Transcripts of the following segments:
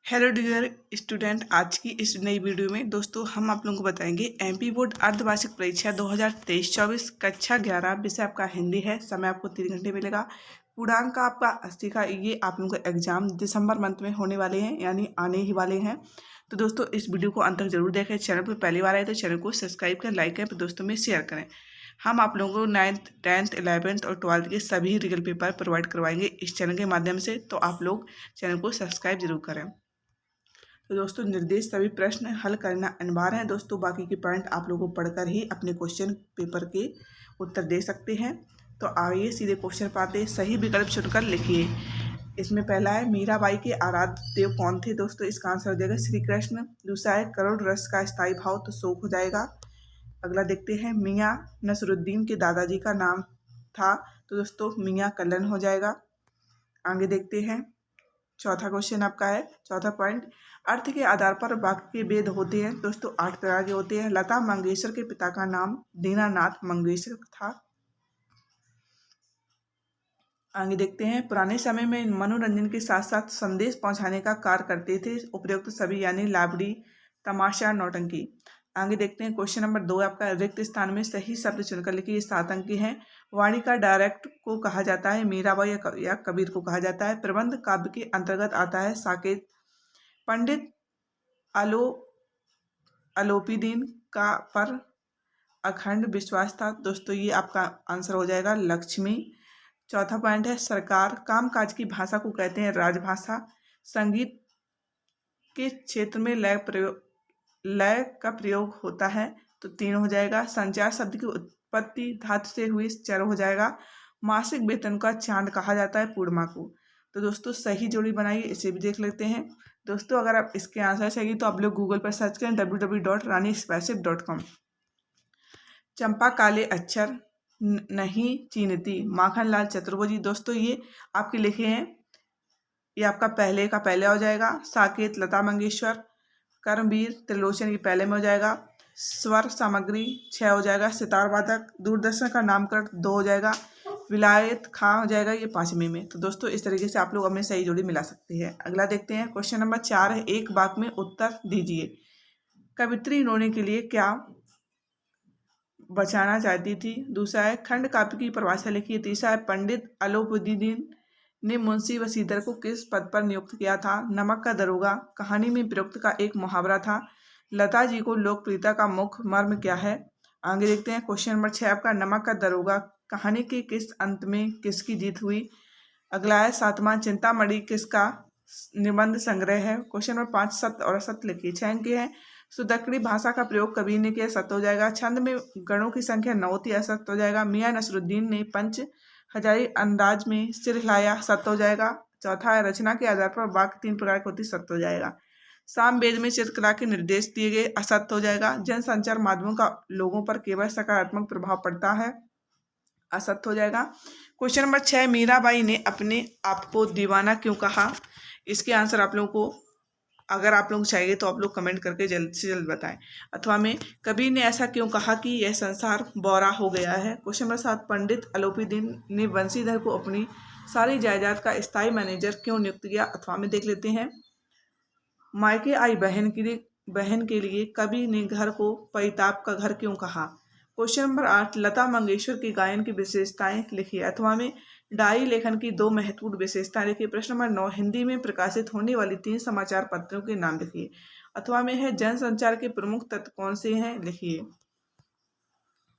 Hello dear student, आज की इस नई वीडियो में दोस्तों हम आप लोगों को बताएंगे एमपी बोर्ड अर्धवार्षिक परीक्षा 2023-24 कक्षा 11 विषय आपका हिंदी है। समय आपको 3 घंटे मिलेगा। पूर्णांक का आपका 80 का ये आप लोगों का एग्जाम दिसंबर मंथ में होने वाले हैं, यानी आने ही वाले हैं। तो दोस्तों इस वीडियो को अंत तक जरूर देखें। चैनल पर पहली बार आए तो चैनल को सब्सक्राइब करें, लाइक करें, दोस्तों में शेयर करें। हम आप लोगों को 9th 10th 11th और 12th के सभी रीजनल पेपर प्रोवाइड करवाएंगे इस चैनल के माध्यम से, तो आप लोग चैनल को सब्सक्राइब जरूर करें। तो दोस्तों निर्देश सभी प्रश्न हल करना अनिवार्य है। दोस्तों बाकी के पॉइंट आप लोगों को पढ़कर ही अपने क्वेश्चन पेपर के उत्तर दे सकते हैं। तो आइए सीधे क्वेश्चन पर आते हैं। सही विकल्प चुनकर लिखिए। इसमें पहला है मीराबाई के आराध्य देव कौन थे। दोस्तों इसका आंसर हो जाएगा श्री कृष्ण। दूसरा है करोड़ रस का स्थायी भाव, तो शोक हो जाएगा। अगला देखते हैं मियाँ नसरुद्दीन के दादाजी का नाम था, तो दोस्तों मियाँ कलन हो जाएगा। आगे देखते हैं। चौथा क्वेश्चन आपका है, चौथा पॉइंट, अर्थ के आधार पर वाक्य के भेद होते हैं। दोस्तों 8 प्रकार के होते हैं। लता मंगेशकर के पिता का नाम दीनानाथ मंगेशकर था। आगे देखते हैं। पुराने समय में मनोरंजन के साथ साथ संदेश पहुंचाने का कार्य करते थे उपयुक्त सभी, यानी लावड़ी, तमाशा, नौटंकी। आगे देखते हैं। क्वेश्चन नंबर 2 आपका, रिक्त स्थान में सही शब्द चुनकर लिखिए। 7 अंक हैं। वाणी का डायरेक्ट को कहा जाता है मीराबाई या कबीर को कहा जाता है। प्रबंध काव्य के अंतर्गत आता है साकेत। पंडित अलोपीदीन का पर अखंड विश्वास था। दोस्तों ये आपका आंसर हो जाएगा लक्ष्मी। चौथा पॉइंट है, सरकार कामकाज की भाषा को कहते हैं राजभाषा। संगीत के क्षेत्र में लय का प्रयोग होता है, तो 3 हो जाएगा। संचार शब्द की उत्पत्ति धातु से हुई, 4 हो जाएगा। मासिक वेतन का चांद कहा जाता है पूर्णिमा को। तो दोस्तों सही जोड़ी बनाइए, इसे भी देख लेते हैं। दोस्तों अगर आप इसके आंसर चाहिए तो आप लोग गूगल पर सर्च करें www.ranispacip.com। चंपा काले अक्षर नहीं चीनती, माखनलाल चतुर्वेदी। दोस्तों ये आपके लिखे हैं, ये आपका पहले का पहले हो जाएगा। साकेत लता मंगेशकर। कर्मवीर त्रिलोचन, ये पहले में हो जाएगा। स्वर सामग्री 6 हो जाएगा। सितार वादक दूरदर्शन का नामकरण 2 हो जाएगा। विलायत खां हो जाएगा, ये 5वें में। तो दोस्तों इस तरीके से आप लोग अपने सही जोड़ी मिला सकते हैं। अगला देखते हैं। क्वेश्चन नंबर 4 है, एक वाक्य में उत्तर दीजिए। कवित्री होने के लिए क्या बचाना चाहती थी। दूसरा है खंड काव्य की परिभाषा लिखिए। तीसरा है पंडित अलोपीदीन ने मुंशी वसीधर को किस पद पर नियुक्त किया था। नमक का दरोगा कहानी में प्रयुक्त का एक मुहावरा था। लता जी को लोकप्रियता का मुख्य मर्म क्या है। आगे देखते हैं। क्वेश्चन नंबर 6 आपका, नमक का दरोगा कहानी के किस अंत में किसकी जीत हुई। अगला है 7वां, चिंतामणि किसका निबंध संग्रह है। क्वेश्चन नंबर 5, सत्य और असत्य लिखिए। 6 अंक है। सुदक्कड़ी भाषा का प्रयोग कबीर ने किया, सत्य हो जाएगा। छंद में गणों की संख्या 9 थी, असत्य हो जाएगा। मियाँ नसरुद्दीन ने पंच हजारी अंदाज में सिर हिलाया, सत्य हो जाएगा। चौथा है, रचना के आधार पर वाक्य 3 प्रकार के होती, सत्य हो जाएगा। सामवेद में चित्रकला के निर्देश दिए गए, असत्य हो जाएगा। जनसंचार माध्यमों का लोगों पर केवल सकारात्मक प्रभाव पड़ता है, असत्य हो जाएगा। क्वेश्चन नंबर 6, मीराबाई ने अपने आप को दीवाना क्यों कहा। इसके आंसर आप लोगों को अगर आप लोग चाहिए तो आप लोग कमेंट करके जल्द से जल्द बताएं। अथवा में कबीर ने ऐसा क्यों कहा कि यह संसार बौरा हो गया है। क्वेश्चन नंबर 7, पंडित अलोपीदीन ने बंसीधर को अपनी सारी जायदाद का स्थायी मैनेजर क्यों नियुक्त किया। अथवा में देख लेते हैं। मायके आई बहन के लिए कवि ने घर को परिताप का घर क्यों कहा। क्वेश्चन नंबर 8, लता मंगेशकर की गायन की विशेषताएं लिखिए। अथवा में डायरी लेखन की 2 महत्वपूर्ण विशेषताएं लिखिए। प्रश्न नंबर 9, हिंदी में प्रकाशित होने वाली 3 समाचार पत्रों के नाम लिखिए। अथवा में है जनसंचार के प्रमुख तत्व कौन से हैं, लिखिए।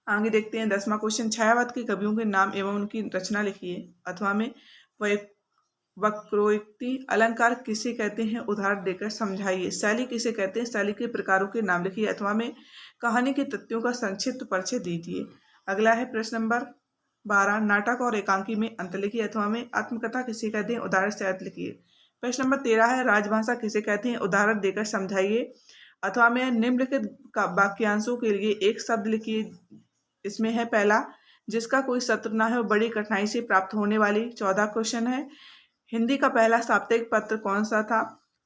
आगे देखते हैं। 10वां क्वेश्चन, छायावाद के कवियों के नाम एवं उनकी रचना लिखिए। अथवा में वक्रोक्ति अलंकार किसे कहते हैं, उदाहरण देकर समझाइए। शैली किसे कहते हैं, शैली के प्रकारों के नाम लिखिए। अथवा में कहानी के तथ्यों का संक्षिप्त परिचय दीजिए। अगला है प्रश्न नंबर 12, नाटक और एकांकी में अंतर लिखिए। अथवा में आत्मकथा किसे कहते हैं, उदाहरण सहित लिखिए। प्रश्न नंबर 13 है, राजभाषा किसे कहते हैं, उदाहरण देकर समझाइए। अथवा में निम्नलिखित वाक्यांशों के लिए एक शब्द लिखिए। इसमें है पहला, जिसका कोई शत्रु ना हो, बड़ी कठिनाई से प्राप्त होने वाली। 14 क्वेश्चन है, हिंदी का पहला साप्ताहिक पत्र कौन सा था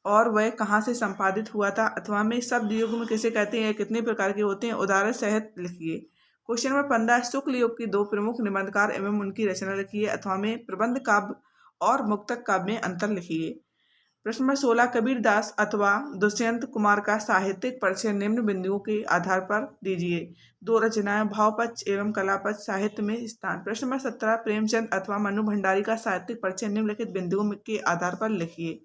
और वह कहाँ से संपादित हुआ था। अथवा में शब्द युग्म किसे कहते हैं, कितने प्रकार के होते हैं, उदाहरण सहित लिखिए। क्वेश्चन नंबर 15, शुक्ल युग के 2 प्रमुख निबंधकार एवं उनकी रचना लिखिए। अथवा में प्रबंध काव्य और मुक्तक काव्य में अंतर लिखिए। प्रश्न नंबर 16, कबीर दास अथवा दुष्यंत कुमार का साहित्यिक परिचय निम्न बिंदुओं के आधार पर दीजिए। 2 रचनाएं, भाव पक्ष एवं कला पक्ष, साहित्य में स्थान। प्रश्न नंबर 17, प्रेमचंद अथवा मनु भंडारी का साहित्यिक परिचय निम्नलिखित बिंदुओं के आधार पर लिखिए।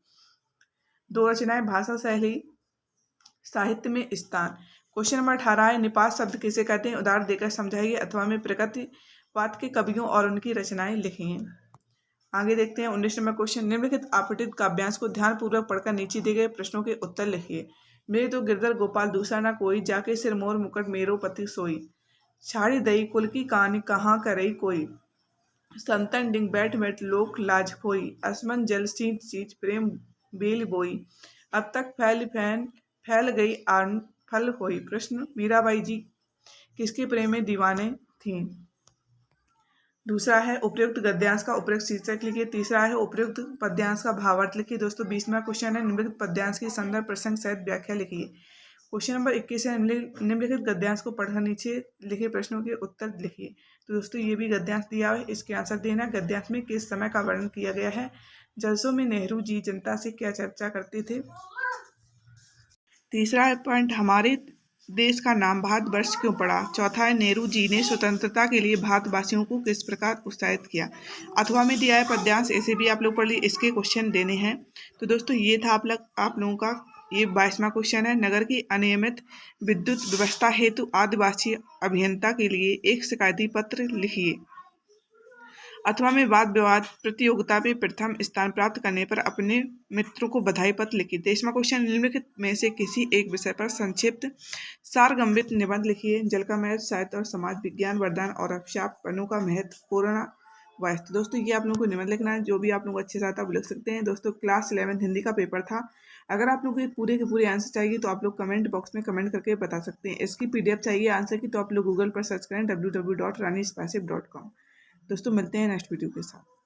2 रचनाएं, भाषा शैली, साहित्य में स्थान। क्वेश्चन नंबर 18 है, निपात शब्द किसे कहते हैं, उदाहरण देकर समझाइए अथवा में प्रकृतिवाद के कवियों और उनकी रचनाएं लिखी हैं। आगे देखते हैं 19 नंबर क्वेश्चन, निम्नलिखित आपतित काव्यांश को ध्यानपूर्वक पढ़कर नीचे दिए गए प्रश्नों के उत्तर लिखिए। मेरे तो गिरधर गोपाल दूसरा ना कोई, जाके सिर मोर मुकुट मेरो पति सोई, छाड़ी दई कुल की कहानी कहाँ करई कोई, संतन डिंग बैठ बैठ लोक लाज खोई, असमन जल सींच सींच प्रेम बेल बोई, अब तक फैल गई आन फल होई। प्रश्न, मीराबाई जी किसके प्रेम में दीवाने थीं। दूसरा है उपर्युक्त गद्यांश का उपर्युक्त शीर्षक लिखिए। तीसरा है उपर्युक्त पद्यांश का भावार्थ लिखिए। दोस्तों 20वां क्वेश्चन है, निम्नलिखित पद्यांश की संदर्भ प्रसंग सहित व्याख्या लिखिए। क्वेश्चन नंबर 21 है, निम्नलिखित गद्यांश को पढ़कर नीचे लिखे प्रश्नों के उत्तर लिखिए। तो दोस्तों ये भी गद्यांश दिया है, इसके आंसर देना। गद्यांश में किस समय का वर्णन किया गया है। जलसों में नेहरू जी जनता से क्या चर्चा करते थे। तीसरा है पॉइंट, हमारे देश का नाम भारतवर्ष क्यों पड़ा। चौथा है, नेहरू जी ने स्वतंत्रता के लिए भारतवासियों को किस प्रकार उत्साहित किया। अथवा में दिया है पद्यांश, ऐसे भी आप लोग पढ़ लीजिए, इसके क्वेश्चन देने हैं। तो दोस्तों ये था आप लोगों का ये 22वां क्वेश्चन है। नगर की अनियमित विद्युत व्यवस्था हेतु आदिवासी अभियंता के लिए एक शिकायती पत्र लिखिए। अथवा में वाद विवाद प्रतियोगिता में प्रथम स्थान प्राप्त करने पर अपने मित्रों को बधाई पत्र लिखिए। 23वां क्वेश्चन, निम्नलिखित में से किसी एक विषय पर संक्षिप्त सारगम्भित निबंध लिखिए। जल का महत्व, साहित्य और समाज विज्ञान, वरदान और अभिशाप, वनों का महत्व, कोरोना वायरस। दोस्तों ये आप लोगों को निबंध लिखना है, जो भी आप लोग अच्छे से आता है वो लिख सकते हैं। दोस्तों क्लास 11 हिंदी का पेपर था। अगर आप लोग को पूरे के पूरे आंसर चाहिए तो आप लोग कमेंट बॉक्स में कमेंट करके बता सकते हैं। इसकी PDF चाहिए आंसर की तो आप लोग गूगल पर सर्च करें www.ranispiceif.com। दोस्तों मिलते हैं नेक्स्ट वीडियो के साथ।